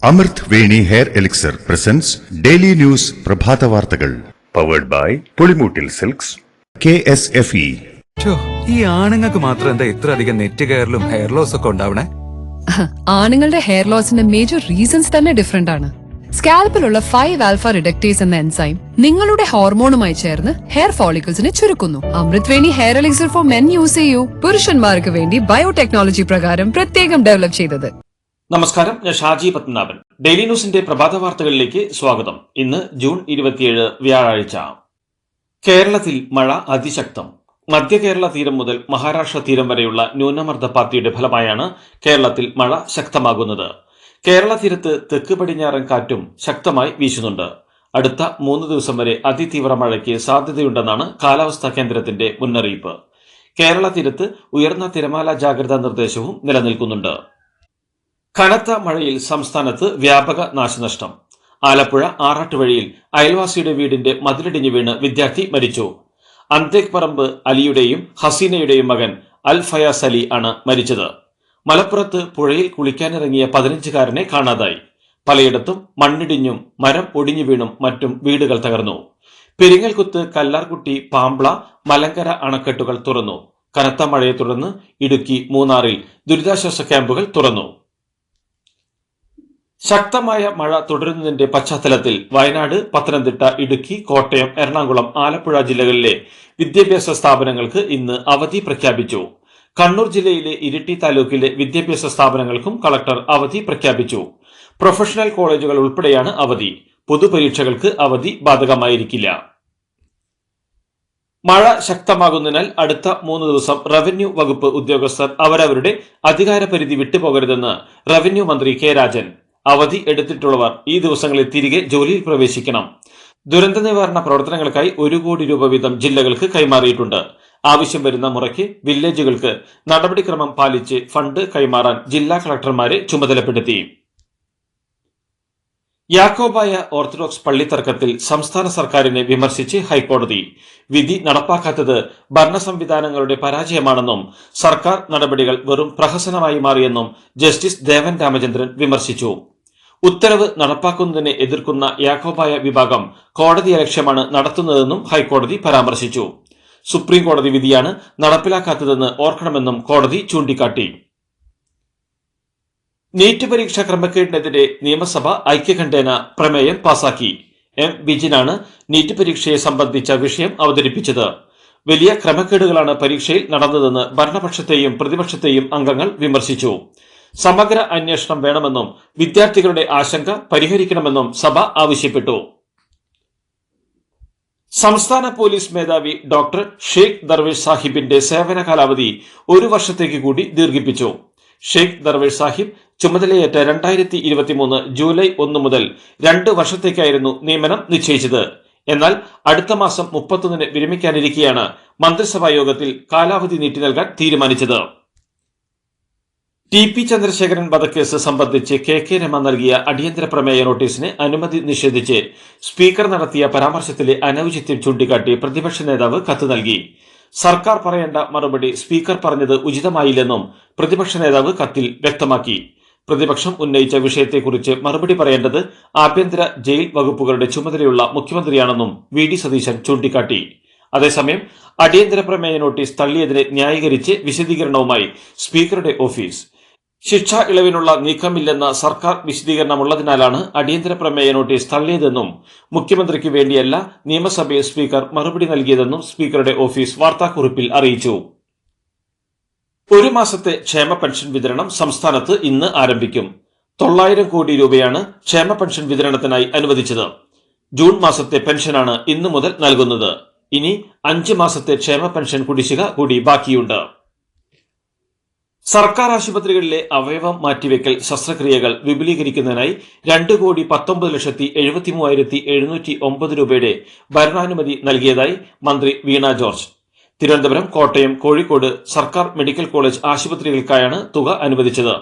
അമൃത് Veni hair elixir presents daily news പ്രഭാത വാർത്തകൾ powered by Pulimoottil silks KSFE. ഈ ആണുങ്ങൾക്ക് മാത്രം എന്താ ഇത്ര അധികം നെറ്റ് കെയറിലും ഹെയർ ലോസ് ഒക്കെ ഉണ്ടാവണേ? ആണുങ്ങളുടെ ഹെയർ ലോസിന്റെ മേജർ റീസൺസ് തന്നെ ഡിഫറെന്റ് ആണ്. സ്കാൽപ്പിലുള്ള 5-alpha റിഡക്ടേസ് എന്ന എൻസൈം നിങ്ങളുടെ ഹോർമോണുമായി ചേർന്ന് ഹെയർ ഫോളിക്കിൾസിനെ ചുരുക്കുന്നു. Amrut Veni hair elixir for men use ചെയ്യൂ. പുരുഷന്മാർക്ക് വേണ്ടി ബയോടെക്നോളജി പ്രകാരം പ്രത്യേകം ഡെവലപ്പ് ചെയ്തത്. നമസ്കാരം, ഞാൻ ഷാജി പത്മനാഭൻ. ഡെയിലി ന്യൂസിന്റെ പ്രഭാത വാർത്തകളിലേക്ക് സ്വാഗതം. ഇന്ന് ജൂൺ 27 വ്യാഴാഴ്ച. കേരളത്തിൽ മഴ അതിശക്തം. മധ്യ കേരള തീരം മുതൽ മഹാരാഷ്ട്ര തീരം വരെയുള്ള ന്യൂനമർദ്ദപാത്തിയുടെ ഫലമായാണ് കേരളത്തിൽ മഴ ശക്തമാകുന്നത്. കേരള തീരത്ത് തെക്ക് പടിഞ്ഞാറൻ കാറ്റും ശക്തമായി വീശുന്നുണ്ട്. അടുത്ത 3 ദിവസം വരെ അതിതീവ്ര മഴയ്ക്ക് സാധ്യതയുണ്ടെന്നാണ് കാലാവസ്ഥാ കേന്ദ്രത്തിന്റെ മുന്നറിയിപ്പ്. കേരള തീരത്ത് ഉയർന്ന തിരമാല ജാഗ്രതാ നിർദ്ദേശവും നിലനിൽക്കുന്നുണ്ട്. കനത്ത മഴയിൽ സംസ്ഥാനത്ത് വ്യാപക നാശനഷ്ടം. ആലപ്പുഴ ആറാട്ടുവഴിയിൽ അയൽവാസിയുടെ വീടിന്റെ മതിലിടിഞ്ഞു വീണ് വിദ്യാർത്ഥി മരിച്ചു. അന്തേക് പറമ്പ് അലിയുടെയും ഹസീനയുടെയും മകൻ അൽ ഫയാസ് അലി ആണ് മരിച്ചത്. മലപ്പുറത്ത് പുഴയിൽ കുളിക്കാനിറങ്ങിയ 15-കാരനെ കാണാതായി. പലയിടത്തും മണ്ണിടിഞ്ഞും മരം ഒടിഞ്ഞു വീണും മറ്റും വീടുകൾ തകർന്നു. പെരിങ്ങൽകുത്ത്, കല്ലാർകുട്ടി, പാംബ്ള, മലങ്കര അണക്കെട്ടുകൾ തുറന്നു. കനത്ത മഴയെ തുടർന്ന് ഇടുക്കി, മൂന്നാറിൽ ദുരിതാശ്വാസ ക്യാമ്പുകൾ തുറന്നു. ശക്തമായ മഴ തുടരുന്നതിന്റെ പശ്ചാത്തലത്തിൽ വയനാട്, പത്തനംതിട്ട, ഇടുക്കി, കോട്ടയം, എറണാകുളം, ആലപ്പുഴ ജില്ലകളിലെ വിദ്യാഭ്യാസ സ്ഥാപനങ്ങൾക്ക് ഇന്ന് അവധി പ്രഖ്യാപിച്ചു. കണ്ണൂർ ജില്ലയിലെ ഇരിട്ടി താലൂക്കിലെ വിദ്യാഭ്യാസ സ്ഥാപനങ്ങൾക്കും കളക്ടർ അവധി പ്രഖ്യാപിച്ചു. പ്രൊഫഷണൽ കോളേജുകൾ ഉൾപ്പെടെയാണ് അവധി. പൊതുപരീക്ഷകൾക്ക് അവധി ബാധകമായിരിക്കില്ല. മഴ ശക്തമാകുന്നതിനാൽ അടുത്ത 3 ദിവസം റവന്യൂ വകുപ്പ് ഉദ്യോഗസ്ഥർ അവരവരുടെ അധികാരപരിധി വിട്ടുപോകരുതെന്ന് റവന്യൂ മന്ത്രി കെ രാജൻ. അവധി എടുത്തിട്ടുള്ളവർ ഈ ദിവസങ്ങളിൽ തിരികെ ജോലിയിൽ പ്രവേശിക്കണം. ദുരന്ത നിവാരണ പ്രവർത്തനങ്ങൾക്കായി 1 കോടി രൂപ വീതം ജില്ലകൾക്ക് കൈമാറിയിട്ടുണ്ട്. ആവശ്യം വരുന്ന മുറയ്ക്ക് വില്ലേജുകൾക്ക് നടപടിക്രമം പാലിച്ച് ഫണ്ട് കൈമാറാൻ ജില്ലാ കളക്ടർമാരെ ചുമതലപ്പെടുത്തി. യാക്കോബായ ഓർത്തഡോക്സ് പള്ളിത്തർക്കത്തിൽ സംസ്ഥാന സർക്കാരിനെ വിമർശിച്ച് ഹൈക്കോടതി. വിധി നടപ്പാക്കാത്തത് ഭരണ സംവിധാനങ്ങളുടെ പരാജയമാണെന്നും സർക്കാർ നടപടികൾ വെറും പ്രഹസനമായി മാറിയെന്നും ജസ്റ്റിസ് ദേവൻ രാമചന്ദ്രൻ വിമർശിച്ചു. ഉത്തരവ് നടപ്പാക്കുന്നതിനെ എതിർക്കുന്ന യാക്കോബായ വിഭാഗം കോടതിയലക്ഷ്യമാണ് നടത്തുന്നതെന്നും ഹൈക്കോടതി പരാമർശിച്ചു. സുപ്രീം കോടതി വിധിയാണ് നടപ്പിലാക്കാത്തതെന്ന് ഓർക്കണമെന്നും കോടതി ചൂണ്ടിക്കാട്ടി. നീറ്റ് പരീക്ഷ ക്രമക്കേടിനെതിരെ നിയമസഭ ഐക്യകണ്ഠേന പ്രമേയം പാസാക്കി. എം വിജിനാണ് നീറ്റ് പരീക്ഷയെ സംബന്ധിച്ച വിഷയം അവതരിപ്പിച്ചത്. വലിയ ക്രമക്കേടുകളാണ് പരീക്ഷയിൽ നടന്നതെന്ന് ഭരണപക്ഷത്തെയും പ്രതിപക്ഷത്തെയും അംഗങ്ങൾ വിമർശിച്ചു. സമഗ്ര അന്വേഷണം വേണമെന്നും വിദ്യാർത്ഥികളുടെ ആശങ്ക പരിഹരിക്കണമെന്നും സഭ ആവശ്യപ്പെട്ടു. സംസ്ഥാന പോലീസ് മേധാവി ഡോക്ടർ ഷെയ്ഖ് ദർവേഷ് സാഹിബിന്റെ സേവന കാലാവധി 1 വർഷത്തേക്ക് കൂടി ദീർഘിപ്പിച്ചു. ഷെയ്ഖ് ദർവേഷ് സാഹിബ് ചുമതലയേറ്റ 2023 ജൂലൈ 1 മുതൽ 2 വർഷത്തേക്കായിരുന്നു നിയമനം നിശ്ചയിച്ചത്. എന്നാൽ അടുത്ത മാസം 31 വിരമിക്കാനിരിക്കെയാണ് മന്ത്രിസഭാ യോഗത്തിൽ കാലാവധി നീട്ടി നൽകാൻ തീരുമാനിച്ചത്. TP ചന്ദ്രശേഖരൻ വധക്കേസ് സംബന്ധിച്ച് KK രമ നൽകിയ അടിയന്തര പ്രമേയ നോട്ടീസിന് അനുമതി നിഷേധിച്ച് സ്പീക്കർ നടത്തിയ പരാമർശത്തിലെ അനൌചിത്യം ചൂണ്ടിക്കാട്ടി പ്രതിപക്ഷ നേതാവ് കത്ത് നൽകി. സർക്കാർ പറയേണ്ട മറുപടി സ്പീക്കർ പറഞ്ഞത് ഉചിതമായില്ലെന്നും പ്രതിപക്ഷ നേതാവ് കത്തിൽ വ്യക്തമാക്കി. പ്രതിപക്ഷം ഉന്നയിച്ച വിഷയത്തെക്കുറിച്ച് മറുപടി പറയേണ്ടത് ആഭ്യന്തര ജയിൽ വകുപ്പുകളുടെ ചുമതലയുള്ള മുഖ്യമന്ത്രിയാണെന്നും VD സതീശൻ ചൂണ്ടിക്കാട്ടി. അതേസമയം അടിയന്തര പ്രമേയ നോട്ടീസ് തള്ളിയതിനെ ന്യായീകരിച്ച് വിശദീകരണവുമായി സ്പീക്കറുടെ ഓഫീസ്. ശിക്ഷാ ഇളവിനുള്ള നീക്കമില്ലെന്ന സർക്കാർ വിശദീകരണമുള്ളതിനാലാണ് അടിയന്തര പ്രമേയ നോട്ടീസ് തള്ളിയതെന്നും മുഖ്യമന്ത്രിക്ക് വേണ്ടിയല്ല നിയമസഭയിൽ സ്പീക്കർ മറുപടി നൽകിയതെന്നും സ്പീക്കറുടെ ഓഫീസ് വാർത്താക്കുറിപ്പിൽ അറിയിച്ചു. 1 മാസത്തെ ക്ഷേമ പെൻഷൻ വിതരണം സംസ്ഥാനത്ത് ഇന്ന് ആരംഭിക്കും. 900 കോടി രൂപയാണ് ക്ഷേമ പെൻഷൻ വിതരണത്തിനായി അനുവദിച്ചത്. ജൂൺ മാസത്തെ പെൻഷനാണ് ഇന്നു മുതൽ നൽകുന്നത്. ഇനി 5 മാസത്തെ ക്ഷേമ പെൻഷൻ കുടിശ്ശിക കൂടി ബാക്കിയുണ്ട്. സർക്കാർ ആശുപത്രികളിലെ അവയവം മാറ്റിവെക്കൽ ശസ്ത്രക്രിയകൾ വിപുലീകരിക്കുന്നതിനായി 2,19,73,709 രൂപയുടെ ഭരണാനുമതി നൽകിയതായി മന്ത്രി വീണ ജോർജ്. തിരുവനന്തപുരം, കോട്ടയം, കോഴിക്കോട് സർക്കാർ മെഡിക്കൽ കോളേജ് ആശുപത്രികൾക്കായാണ് തുക അനുവദിച്ചത്.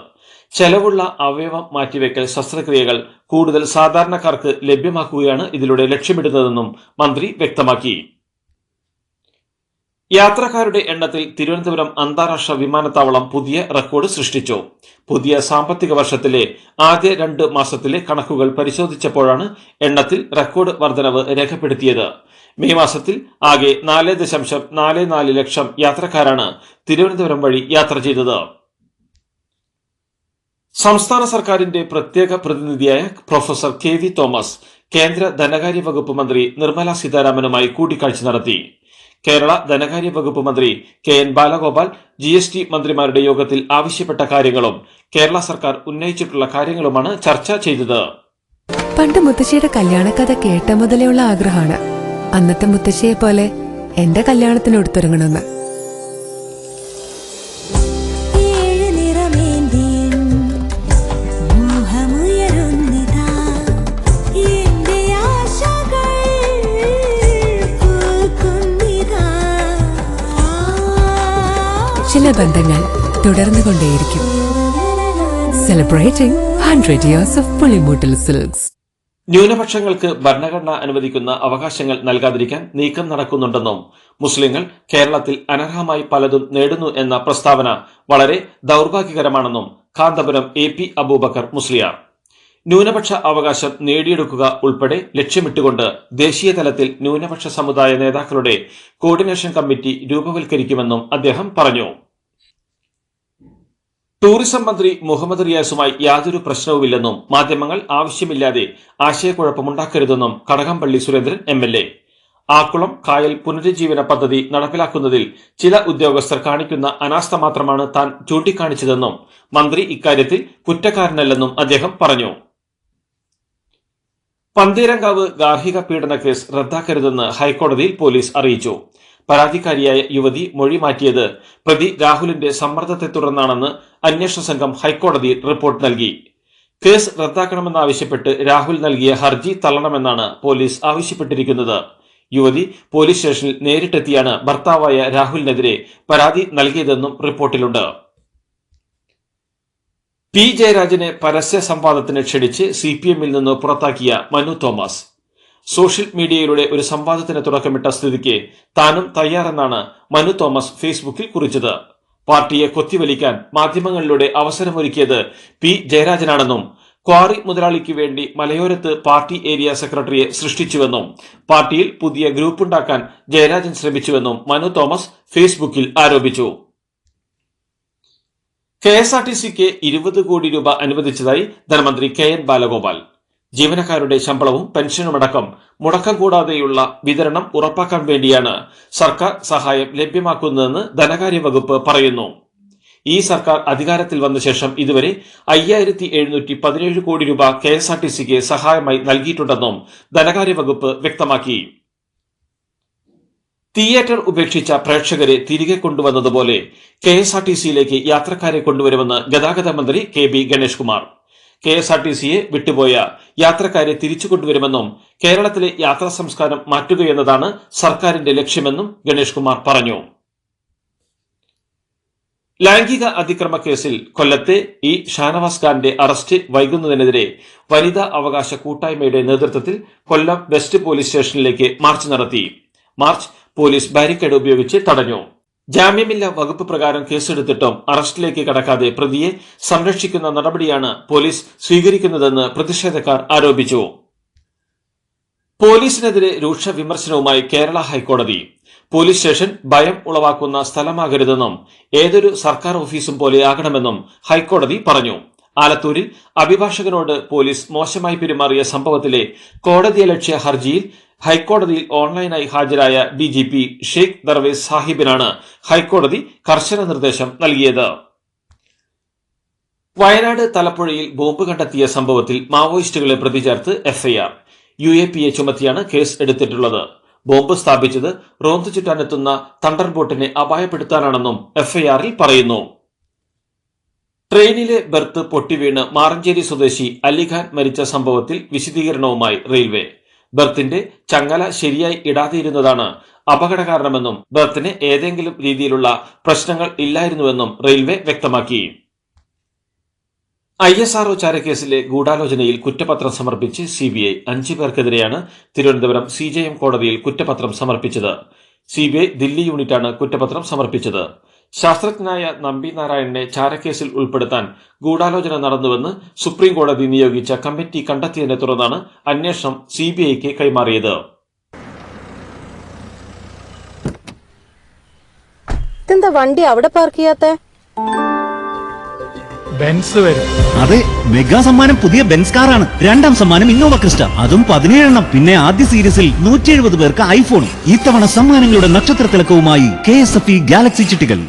ചെലവുള്ള അവയവം മാറ്റിവെക്കൽ ശസ്ത്രക്രിയകൾ കൂടുതൽ സാധാരണക്കാർക്ക് ലഭ്യമാക്കുകയാണ് ഇതിലൂടെ ലക്ഷ്യമിടുന്നതെന്നും മന്ത്രി വ്യക്തമാക്കി. യാത്രക്കാരുടെ എണ്ണത്തിൽ തിരുവനന്തപുരം അന്താരാഷ്ട്ര വിമാനത്താവളം പുതിയ റെക്കോർഡ് സൃഷ്ടിച്ചു. പുതിയ സാമ്പത്തിക വർഷത്തിലെ ആദ്യ 2 മാസത്തിലെ കണക്കുകൾ പരിശോധിച്ചപ്പോഴാണ് എണ്ണത്തിൽ റെക്കോർഡ് വർധനവ് രേഖപ്പെടുത്തിയത്. മെയ് മാസത്തിൽ ആകെ 4.44 ലക്ഷം യാത്രക്കാരാണ് തിരുവനന്തപുരം വഴി യാത്ര ചെയ്തത്. സംസ്ഥാന സർക്കാരിന്റെ പ്രത്യേക പ്രതിനിധിയായ പ്രൊഫസർ കെ.വി. തോമസ് കേന്ദ്ര ധനകാര്യ വകുപ്പ് മന്ത്രി നിർമ്മല സീതാരാമനുമായി കൂടിക്കാഴ്ച നടത്തി. കേരള ധനകാര്യ വകുപ്പ് മന്ത്രി കെ.എൻ. ബാലഗോപാൽ GST മന്ത്രിമാരുടെ യോഗത്തിൽ ആവശ്യപ്പെട്ട കാര്യങ്ങളും കേരള സർക്കാർ ഉന്നയിച്ചിട്ടുള്ള കാര്യങ്ങളുമാണ് ചർച്ച ചെയ്തത്. പണ്ട് മുത്തശ്ശിയുടെ കല്യാണക്കഥ കേട്ട മുതലെയുള്ള ആഗ്രഹമാണ് അന്നത്തെ മുത്തശ്ശിയെ പോലെ എന്റെ കല്യാണത്തിന് എടുത്തൊരുങ്ങണമെന്ന്. ചില ബന്ധങ്ങൾ തുടർന്നുകൊണ്ടേയിരിക്കും. Celebrating 100 years of Pulimoottil silks. ന്യൂനപക്ഷങ്ങൾക്ക് ഭരണഘടന അനുവദിക്കുന്ന അവകാശങ്ങൾ നൽകാതിരിക്കാൻ നീക്കം നടക്കുന്നുണ്ടെന്നും മുസ്ലിങ്ങൾ കേരളത്തിൽ അനർഹമായി പലതും നേടുന്നു എന്ന പ്രസ്താവന വളരെ ദൗർഭാഗ്യകരമാണെന്നും കാന്തപുരം AP അബൂബക്കർ മുസ്ലിയാർ. ന്യൂനപക്ഷ അവകാശം നേടിയെടുക്കുക ഉൾപ്പെടെ ലക്ഷ്യമിട്ടുകൊണ്ട് ദേശീയ തലത്തിൽ ന്യൂനപക്ഷ സമുദായ നേതാക്കളുടെ കോർഡിനേഷൻ കമ്മിറ്റി രൂപവൽക്കരിക്കുമെന്നും അദ്ദേഹം പറഞ്ഞു. ടൂറിസം മന്ത്രി മുഹമ്മദ് റിയാസുമായി യാതൊരു പ്രശ്നവുമില്ലെന്നും മാധ്യമങ്ങൾ ആവശ്യമില്ലാതെ ആശയക്കുഴപ്പമുണ്ടാക്കരുതെന്നും കടകംപള്ളി സുരേന്ദ്രൻ MLA. ആക്കുളം കായൽ പുനരുജ്ജീവന പദ്ധതി നടപ്പിലാക്കുന്നതിൽ ചില ഉദ്യോഗസ്ഥർ കാണിക്കുന്ന അനാസ്ഥ മാത്രമാണ് താൻ ചൂണ്ടിക്കാണിച്ചതെന്നും മന്ത്രി ഇക്കാര്യത്തിൽ കുറ്റക്കാരനല്ലെന്നും അദ്ദേഹം പറഞ്ഞു. പന്തീരങ്കാവ് ഗാർഹിക പീഡന കേസ് റദ്ദാക്കരുതെന്ന് ഹൈക്കോടതിയിൽ പോലീസ് അറിയിച്ചു. പരാതിക്കാരിയായ യുവതി മൊഴി മാറ്റിയത് പ്രതി രാഹുലിന്റെ സമ്മർദ്ദത്തെ തുടർന്നാണെന്ന് അന്വേഷണ സംഘം ഹൈക്കോടതിയിൽ റിപ്പോർട്ട് നൽകി. കേസ് റദ്ദാക്കണമെന്നാവശ്യപ്പെട്ട് രാഹുൽ നൽകിയ ഹർജി തള്ളണമെന്നാണ് പോലീസ് ആവശ്യപ്പെട്ടിരിക്കുന്നത്. യുവതി പോലീസ് സ്റ്റേഷനിൽ നേരിട്ടെത്തിയാണ് ഭർത്താവായ രാഹുലിനെതിരെ പരാതി നൽകിയതെന്നും റിപ്പോർട്ടിലുണ്ട്. P. ജയരാജനെ പരസ്യ സംവാദത്തിന് ക്ഷണിച്ച് CPM-ൽ നിന്ന് പുറത്താക്കിയ മനു തോമസ് സോഷ്യൽ മീഡിയയിലൂടെ ഒരു സംവാദത്തിന് തുടക്കമിട്ട സ്ഥിതിക്ക് താനും തയ്യാറെന്നാണ് മനു തോമസ് ഫേസ്ബുക്കിൽ കുറിച്ചത്. പാർട്ടിയെ കൊത്തിവലിക്കാൻ മാധ്യമങ്ങളിലൂടെ അവസരമൊരുക്കിയത് P. ജയരാജനാണെന്നും ക്വാറി മുതലാളിക്ക് വേണ്ടി മലയോരത്ത് പാർട്ടി ഏരിയ സെക്രട്ടറിയെ സൃഷ്ടിച്ചുവെന്നും പാർട്ടിയിൽ പുതിയ ഗ്രൂപ്പുണ്ടാക്കാൻ ജയരാജൻ ശ്രമിച്ചുവെന്നും മനു തോമസ് ഫേസ്ബുക്കിൽ ആരോപിച്ചു. KSRTCക്ക് 20 കോടി രൂപ അനുവദിച്ചതായി ധനമന്ത്രി K.N. ബാലഗോപാൽ. ജീവനക്കാരുടെ ശമ്പളവും പെൻഷനുമടക്കം മുടക്കം കൂടാതെയുള്ള വിതരണം ഉറപ്പാക്കാൻ വേണ്ടിയാണ് സർക്കാർ സഹായം ലഭ്യമാക്കുന്നതെന്ന് ധനകാര്യ വകുപ്പ് പറയുന്നു. ഈ സർക്കാർ അധികാരത്തിൽ വന്ന ശേഷം ഇതുവരെ 5717 കോടി രൂപ KSRTCക്ക് സഹായമായി നൽകിയിട്ടുണ്ടെന്നും ധനകാര്യ വകുപ്പ് വ്യക്തമാക്കി. തിയേറ്റർ ഉപേക്ഷിച്ച പ്രേക്ഷകരെ തിരികെ കൊണ്ടുവന്നതുപോലെ KSRTCയിലേക്ക് യാത്രക്കാരെ കൊണ്ടുവരുമെന്ന് ഗതാഗത മന്ത്രി KB ഗണേഷ് കുമാർ. KSRTCയെ വിട്ടുപോയ യാത്രക്കാരെ തിരിച്ചു കൊണ്ടുവരുമെന്നും കേരളത്തിലെ യാത്രാ സംസ്കാരം മാറ്റുകയെന്നതാണ് സർക്കാരിന്റെ ലക്ഷ്യമെന്നും ഗണേഷ് കുമാർ പറഞ്ഞു. ലൈംഗിക അതിക്രമ കേസിൽ കൊല്ലത്തെ ഷാനവാസ് ഖാന്റെ അറസ്റ്റ് വൈകുന്നതിനെതിരെ വനിതാ അവകാശ കൂട്ടായ്മയുടെ നേതൃത്വത്തിൽ കൊല്ലം വെസ്റ്റ് പോലീസ് സ്റ്റേഷനിലേക്ക് മാർച്ച് നടത്തി. മാർച്ച് പോലീസ് ബാരിക്കേഡ് ഉപയോഗിച്ച് തടഞ്ഞു. ജാമ്യമില്ല വകുപ്പ് പ്രകാരം കേസെടുത്തിട്ടും അറസ്റ്റിലേക്ക് കടക്കാതെ പ്രതിയെ സംരക്ഷിക്കുന്ന നടപടിയാണ് പോലീസ് സ്വീകരിക്കുന്നതെന്ന് പ്രതിഷേധക്കാർ ആരോപിച്ചു. പോലീസിനെതിരെ രൂക്ഷ വിമർശനവുമായി കേരള ഹൈക്കോടതി. പോലീസ് സ്റ്റേഷൻ ഭയം ഉളവാക്കുന്ന സ്ഥലമാകരുതെന്നും ഏതൊരു സർക്കാർ ഓഫീസും പോലെയാകണമെന്നും ഹൈക്കോടതി പറഞ്ഞു. ആലത്തൂരിൽ അഭിഭാഷകനോട് പോലീസ് മോശമായി പെരുമാറിയ സംഭവത്തിലെ കോടതിയലക്ഷ്യ ഹർജിയിൽ ഹൈക്കോടതിയിൽ ഓൺലൈനായി ഹാജരായ DGP ഷെയ്ഖ് ദർവേസ് സാഹിബിനാണ് ഹൈക്കോടതി കർശന നിർദ്ദേശം നൽകിയത്. വയനാട് തലപ്പുഴയിൽ ബോംബ് കണ്ടെത്തിയ സംഭവത്തിൽ മാവോയിസ്റ്റുകളെ പ്രതി ചേർത്ത് FIR. UAPA ചുമത്തിയാണ് കേസ് എടുത്തിട്ടുള്ളത്. ബോംബ് സ്ഥാപിച്ചത് റോന്തു ചുറ്റാനെത്തുന്ന തണ്ടർ ബോട്ടിനെ അപായപ്പെടുത്താനാണെന്നും FIR-ൽ പറയുന്നു. ട്രെയിനിലെ ബെർത്ത് പൊട്ടിവീണ് മാറഞ്ചേരി സ്വദേശി അലിഖാൻ മരിച്ച സംഭവത്തിൽ വിശദീകരണവുമായി റെയിൽവേ. ബെർത്തിന്റെ ചങ്ങല ശരിയായി ഇടാതെയിരുന്നതാണ് അപകട കാരണമെന്നും ബെർത്തിന് ഏതെങ്കിലും രീതിയിലുള്ള പ്രശ്നങ്ങൾ ഇല്ലായിരുന്നുവെന്നും റെയിൽവേ വ്യക്തമാക്കി. ISRO ചാരക്കേസിലെ ഗൂഢാലോചനയിൽ കുറ്റപത്രം സമർപ്പിച്ച് CBI 5 പേർക്കെതിരെയാണ് തിരുവനന്തപുരം CJM കോടതിയിൽ കുറ്റപത്രം സമർപ്പിച്ചത്. CBI ദില്ലി യൂണിറ്റാണ് കുറ്റപത്രം സമർപ്പിച്ചത്. ശാസ്ത്രജ്ഞനായ നമ്പി നാരായണനെ ചാരക്കേസിൽ ഉൾപ്പെടുത്താൻ ഗൂഢാലോചന നടന്നുവെന്ന് സുപ്രീം കോടതി നിയോഗിച്ച കമ്മിറ്റി കണ്ടെത്തിയതിനെ തുടർന്നാണ് അന്വേഷണം CBIക്ക് കൈമാറിയത്. ഇതെന്താ വണ്ടി അവിടെ പാർക്ക് ചെയ്യാത്തെ? ബെൻസ് വരും. അതെ, മെഗാ സമ്മാനം പുതിയ ബെൻസ് കാറാണ്. രണ്ടാം സമ്മാനം ഇന്നോവ ക്രിസ്റ്റ, അതും 17 എണ്ണം. പിന്നെ ആദ്യ സീരീസിൽ 170 പേർക്ക് ഐഫോണും. ഇത്തവണ സമ്മാനങ്ങളുടെ നക്ഷത്രത്തിളക്കവുമായി KSFE ഗാലക്സി ചിട്ടികൾ.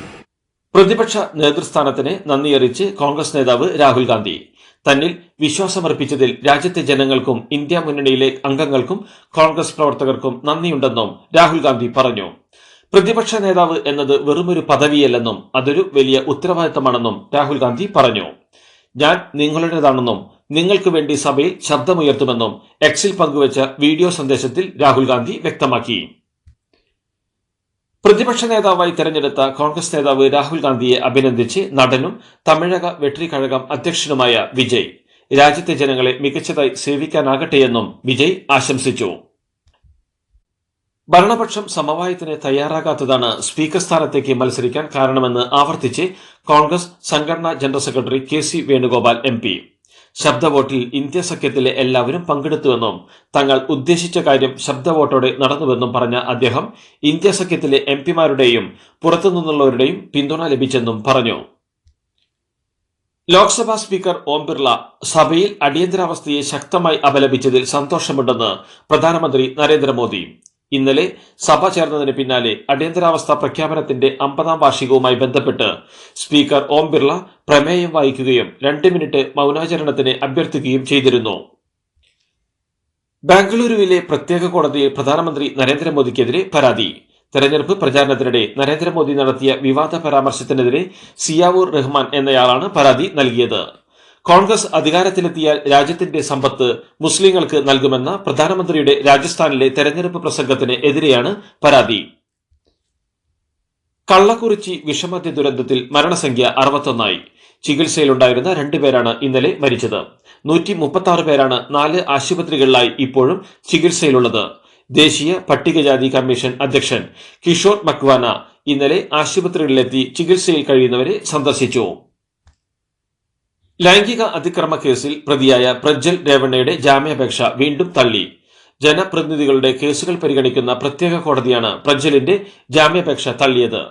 പ്രതിപക്ഷ നേതൃസ്ഥാനത്തിന് നന്ദിയറിയിച്ച് കോൺഗ്രസ് നേതാവ് രാഹുൽ ഗാന്ധി. തന്നിൽ വിശ്വാസമർപ്പിച്ചതിൽ രാജ്യത്തെ ജനങ്ങൾക്കും ഇന്ത്യ മുന്നണിയിലെ അംഗങ്ങൾക്കും കോൺഗ്രസ് പ്രവർത്തകർക്കും നന്ദിയുണ്ടെന്നും രാഹുൽ ഗാന്ധി പറഞ്ഞു. പ്രതിപക്ഷ നേതാവ് എന്നത് വെറുമൊരു പദവിയല്ലെന്നും അതൊരു വലിയ ഉത്തരവാദിത്തമാണെന്നും രാഹുൽ ഗാന്ധി പറഞ്ഞു. ഞാൻ നിങ്ങളുടേതാണെന്നും നിങ്ങൾക്ക് വേണ്ടി സഭയിൽ ശബ്ദമുയർത്തുമെന്നും എക്സിൽ പങ്കുവച്ച വീഡിയോ സന്ദേശത്തിൽ രാഹുൽ ഗാന്ധി വ്യക്തമാക്കി. പ്രതിപക്ഷ നേതാവായി തെരഞ്ഞെടുത്ത കോൺഗ്രസ് നേതാവ് രാഹുൽ ഗാന്ധിയെ അഭിനന്ദിച്ച് നടനും തമിഴക വെട്രിക്കഴകം അധ്യക്ഷനുമായ വിജയ് രാജ്യത്തെ ജനങ്ങളെ മികച്ചതായി സേവിക്കാനാകട്ടെയെന്നും വിജയ് ആശംസിച്ചു. ഭരണപക്ഷം സമവായത്തിന് തയ്യാറാകാത്തതാണ് സ്പീക്കർ സ്ഥാനത്തേക്ക് മത്സരിക്കാൻ കാരണമെന്ന് ആവർത്തിച്ച് കോൺഗ്രസ് സംഘടനാ general secretary KC Venugopal MP. ശബ്ദവോട്ടിൽ ഇന്ത്യ സഖ്യത്തിലെ എല്ലാവരും പങ്കെടുത്തുവെന്നും തങ്ങൾ ഉദ്ദേശിച്ച കാര്യം ശബ്ദവോട്ടോടെ നടന്നുവെന്നും പറഞ്ഞ അദ്ദേഹം ഇന്ത്യ സഖ്യത്തിലെ MPമാരുടെയും പുറത്തുനിന്നുള്ളവരുടെയും പിന്തുണ ലഭിച്ചെന്നും പറഞ്ഞു. ലോക്സഭാ സ്പീക്കർ ഓം ബിർള സഭയിൽ അടിയന്തരാവസ്ഥയെ ശക്തമായി അപലപിച്ചതിൽ സന്തോഷമുണ്ടെന്ന് പ്രധാനമന്ത്രി നരേന്ദ്രമോദി. ഇന്നലെ സഭ ചേർന്നതിന് പിന്നാലെ അടിയന്തരാവസ്ഥ പ്രഖ്യാപനത്തിന്റെ 50ാം വാർഷികവുമായി ബന്ധപ്പെട്ട് സ്പീക്കർ ഓം ബിർള പ്രമേയം വായിക്കുകയും 2 മിനിറ്റ് മൗനാചരണത്തിന് അഭ്യർത്ഥിക്കുകയും ചെയ്തിരുന്നു. ബാംഗ്ലൂരുവിലെ പ്രത്യേക കോടതിയിൽ പ്രധാനമന്ത്രി നരേന്ദ്രമോദിക്കെതിരെ പരാതി. തെരഞ്ഞെടുപ്പ് പ്രചാരണത്തിനിടെ നരേന്ദ്രമോദി നടത്തിയ വിവാദ പരാമർശത്തിനെതിരെ സിയാവൂർ റഹ്മാൻ എന്നയാളാണ് പരാതി നൽകിയത്. കോൺഗ്രസ് അധികാരത്തിലെത്തിയാൽ രാജ്യത്തിന്റെ സമ്പത്ത് മുസ്ലിങ്ങൾക്ക് നൽകുമെന്ന പ്രധാനമന്ത്രിയുടെ രാജസ്ഥാനിലെ തെരഞ്ഞെടുപ്പ് പ്രസംഗത്തിന് എതിരെയാണ് പരാതി. കള്ളക്കുറിച്ചി വിഷമദ്യ ദുരന്തത്തിൽ മരണസംഖ്യ 61ആയി. ചികിത്സയിലുണ്ടായിരുന്ന 2 പേരാണ് ഇന്നലെ മരിച്ചത്. 136 പേരാണ് 4 ആശുപത്രികളിലായി ഇപ്പോഴും ചികിത്സയിലുള്ളത്. ദേശീയ പട്ടികജാതി കമ്മീഷൻ അധ്യക്ഷൻ കിഷോർ മക്വാന ഇന്നലെ ആശുപത്രികളിലെത്തി ചികിത്സയിൽ കഴിയുന്നവരെ സന്ദർശിച്ചു. ലൈംഗിക അതിക്രമ കേസിൽ പ്രതിയായ പ്രജ്വൽ രേവണ്ണയുടെ ജാമ്യാപേക്ഷ വീണ്ടും തള്ളി. ജനപ്രതിനിധികളുടെ കേസുകൾ പരിഗണിക്കുന്ന പ്രത്യേക കോടതിയാണ് പ്രജ്വലിന്റെ ജാമ്യാപേക്ഷ തള്ളിയത്.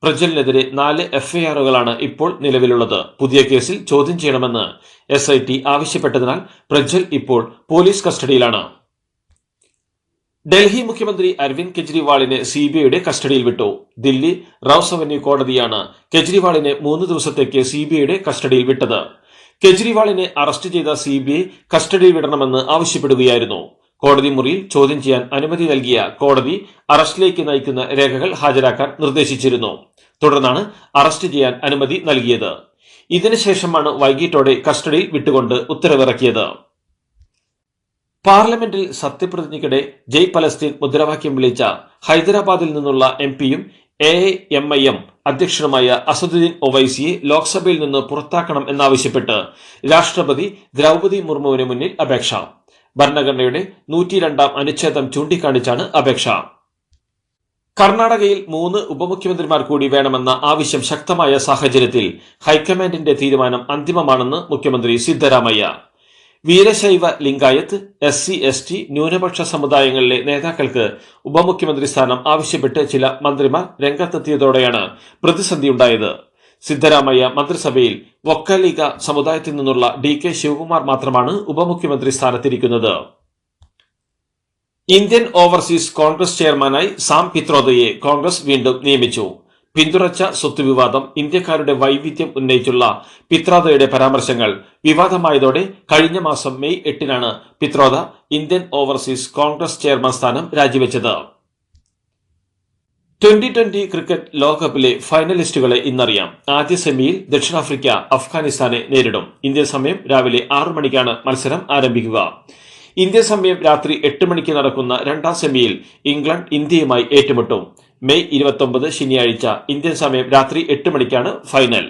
പ്രജ്വലിനെതിരെ 4 FIRകളാണ് ഇപ്പോൾ നിലവിലുള്ളത്. പുതിയ കേസിൽ ചോദ്യം ചെയ്യണമെന്ന് SIT ആവശ്യപ്പെട്ടതിനാൽ പ്രജ്വൽ ഇപ്പോൾ പോലീസ് കസ്റ്റഡിയിലാണ്. ഡൽഹി മുഖ്യമന്ത്രി അരവിന്ദ് കെജ്രിവാളിനെ CBIയുടെ കസ്റ്റഡിയിൽ വിട്ടു. ദില്ലി റൌസ് അവന്യൂ കോടതിയാണ് കെജ്രിവാളിനെ 3 ദിവസത്തേക്ക് CBIയുടെ കസ്റ്റഡിയിൽ വിട്ടത്. കെജ്രിവാളിനെ അറസ്റ്റ് ചെയ്ത CBI കസ്റ്റഡിയിൽ വിടണമെന്ന് ആവശ്യപ്പെടുകയായിരുന്നു. കോടതി മുറിയിൽ ചോദ്യം ചെയ്യാൻ അനുമതി നൽകിയ കോടതി അറസ്റ്റിലേക്ക് നയിക്കുന്ന രേഖകൾ ഹാജരാക്കാൻ നിർദ്ദേശിച്ചിരുന്നു. തുടർന്നാണ് അറസ്റ്റ് ചെയ്യാൻ അനുമതി നൽകിയത്. ഇതിനുശേഷമാണ് വൈകിട്ടോടെ കസ്റ്റഡിയിൽ വിട്ടുകൊണ്ട് ഉത്തരവിറക്കിയത്. പാർലമെന്റിൽ സത്യപ്രതിജ്ഞയ്ക്കിടെ ജയ് പലസ്തീൻ മുദ്രാവാക്യം വിളിച്ച ഹൈദരാബാദിൽ നിന്നുള്ള MPയും AIMIM അധ്യക്ഷനുമായ അസദുദ്ദീൻ ഒവൈസിയെ ലോക്സഭയിൽ നിന്ന് പുറത്താക്കണം എന്നാവശ്യപ്പെട്ട് രാഷ്ട്രപതി ദ്രൗപദി മുർമുവിന് മുന്നിൽ അപേക്ഷ. ഭരണഘടനയുടെ 102ാം അനുച്ഛേദം ചൂണ്ടിക്കാണിച്ചാണ് അപേക്ഷ. കർണാടകയിൽ 3 ഉപമുഖ്യമന്ത്രിമാർ കൂടി വേണമെന്ന ആവശ്യം ശക്തമായ സാഹചര്യത്തിൽ ഹൈക്കമാൻഡിന്റെ തീരുമാനം അന്തിമമാണെന്ന് മുഖ്യമന്ത്രി സിദ്ധരാമയ്യ. വീരശൈവ ലിംഗായത്ത് SC/ST ന്യൂനപക്ഷ സമുദായങ്ങളിലെ നേതാക്കൾക്ക് ഉപമുഖ്യമന്ത്രി സ്ഥാനം ആവശ്യപ്പെട്ട് ചില മന്ത്രിമാർ രംഗത്തെത്തിയതോടെയാണ് പ്രതിസന്ധിയുണ്ടായത്. സിദ്ധരാമയ്യ മന്ത്രിസഭയിൽ വൊക്കലിഗ സമുദായത്തിൽ നിന്നുള്ള DK ശിവകുമാർ മാത്രമാണ് ഉപമുഖ്യമന്ത്രി സ്ഥാനത്തിരിക്കുന്നത്. ഇന്ത്യൻ ഓവർസീസ് കോൺഗ്രസ് ചെയർമാനായി സാം പിത്രോദയെ കോൺഗ്രസ് വീണ്ടും നിയമിച്ചു. പിന്തുണച്ച സ്വത്ത് വിവാദം, ഇന്ത്യക്കാരുടെ വൈവിധ്യം ഉന്നയിച്ചുള്ള പിത്രോദയുടെ പരാമർശങ്ങൾ വിവാദമായതോടെ കഴിഞ്ഞ മാസം മെയ് 8-നാണ് Pitroda Indian overseas Congress chairman സ്ഥാനം രാജിവെച്ചത്. 2020 ക്രിക്കറ്റ് ലോകകപ്പിലെ ഫൈനലിസ്റ്റുകളെ ഇന്നറിയാം. ആദ്യ സെമിയിൽ ദക്ഷിണാഫ്രിക്ക അഫ്ഗാനിസ്ഥാനെ നേരിടും. ഇന്ത്യൻ സമയം രാവിലെ 6 മണിക്കാണ് മത്സരം ആരംഭിക്കുക. ഇന്ത്യൻ സമയം രാത്രി 8 മണിക്ക് നടക്കുന്ന രണ്ടാം സെമിയിൽ ഇംഗ്ലണ്ട് ഇന്ത്യയുമായി ഏറ്റുമുട്ടും. മെയ് 29 ശനിയാഴ്ച ഇന്ത്യൻ സമയം രാത്രി 8 മണിക്കാണ് ഫൈനൽ.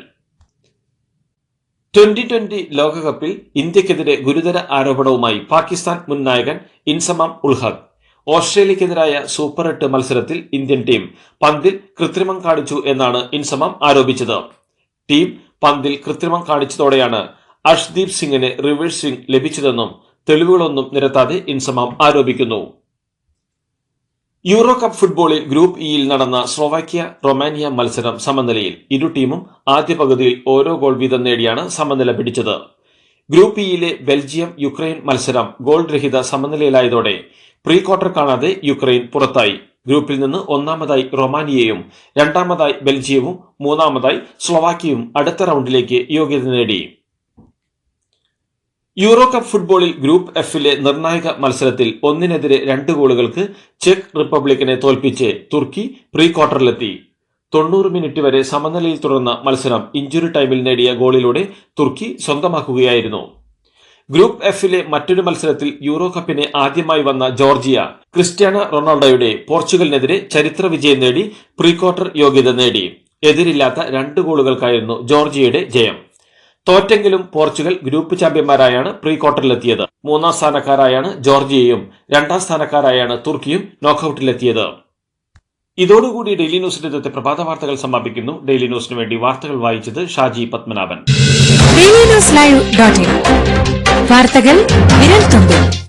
2020 ലോകകപ്പിൽ ഇന്ത്യക്കെതിരെ ഗുരുതര ആരോപണവുമായി പാകിസ്ഥാൻ മുൻ നായകൻ ഇൻസമാം ഉൾ ഹഖ്. ഓസ്ട്രേലിയക്കെതിരായ സൂപ്പർ 8 മത്സരത്തിൽ ഇന്ത്യൻ ടീം പന്തിൽ കൃത്രിമം കാണിച്ചു എന്നാണ് ഇൻസമാം ആരോപിച്ചത്. ടീം പന്തിൽ കൃത്രിമം കാണിച്ചതോടെയാണ് അർഷ്ദീപ് സിംഗിന് റിവേഴ്സ് സ്വിംഗ് ലഭിച്ചതെന്നും തെളിവുകളൊന്നും നിരത്താതെ ഇൻസമാം ആരോപിക്കുന്നു. യൂറോ കപ്പ് ഫുട്ബോളിൽ ഗ്രൂപ്പ് ഇയിൽ നടന്ന സ്ലോവാക്യ റൊമാനിയ മത്സരം സമനിലയിൽ. ഇരു ടീമും ആദ്യ പകുതിയിൽ ഓരോ ഗോൾ വീതം നേടിയാണ് സമനില പിടിച്ചത്. ഗ്രൂപ്പ് ഇയിലെ ബെൽജിയം യുക്രൈൻ മത്സരം ഗോൾ രഹിത സമനിലയിലായതോടെ പ്രീ ക്വാർട്ടർ കാണാതെ യുക്രൈൻ പുറത്തായി. ഗ്രൂപ്പിൽ നിന്ന് ഒന്നാമതായി റൊമാനിയയും രണ്ടാമതായി ബെൽജിയവും മൂന്നാമതായി സ്ലോവാക്യയും അടുത്ത റൗണ്ടിലേക്ക് യോഗ്യത നേടി. യൂറോ കപ്പ് ഫുട്ബോളിൽ ഗ്രൂപ്പ് എഫിലെ നിർണായക മത്സരത്തിൽ 1-2 ഗോളുകൾക്ക് ചെക്ക് റിപ്പബ്ലിക്കിനെ തോൽപ്പിച്ച് തുർക്കി പ്രീ ക്വാർട്ടറിലെത്തി. 90 മിനിറ്റ് വരെ സമനിലയിൽ തുടർന്ന മത്സരം ഇഞ്ചുറി ടൈമിൽ നേടിയ ഗോളിലൂടെ തുർക്കി സ്വന്തമാക്കുകയായിരുന്നു. ഗ്രൂപ്പ് എഫിലെ മറ്റൊരു മത്സരത്തിൽ യൂറോ കപ്പിന് ആദ്യമായി വന്ന ജോർജിയ ക്രിസ്ത്യാനോ റൊണാൾഡോയുടെ പോർച്ചുഗലിനെതിരെ ചരിത്ര വിജയം നേടി പ്രീ ക്വാർട്ടർ യോഗ്യത നേടി. എതിരില്ലാത്ത 2 ഗോളുകൾക്കായിരുന്നു ജോർജിയയുടെ ജയം. തോറ്റെങ്കിലും പോർച്ചുഗൽ ഗ്രൂപ്പ് ചാമ്പ്യന്മാരായാണ് പ്രീ ക്വാർട്ടറിലെത്തിയത്. 3-ാം സ്ഥാനക്കാരായാണ് ജോർജിയയും 2-ാം സ്ഥാനക്കാരായാണ് തുർക്കിയും നോക്കൌട്ടിലെത്തിയത്. ഇതോടുകൂടി ഡെയിലി ന്യൂസിന്റെ ഇന്നത്തെ പ്രഭാത വാർത്തകൾ സമാപിക്കുന്നു. ഡെയിലി ന്യൂസിന് വേണ്ടി വാർത്തകൾ വായിച്ചത് ഷാജി പത്മനാഭൻ. വാർത്തകൾ വിരൽ തുമ്പിൽ.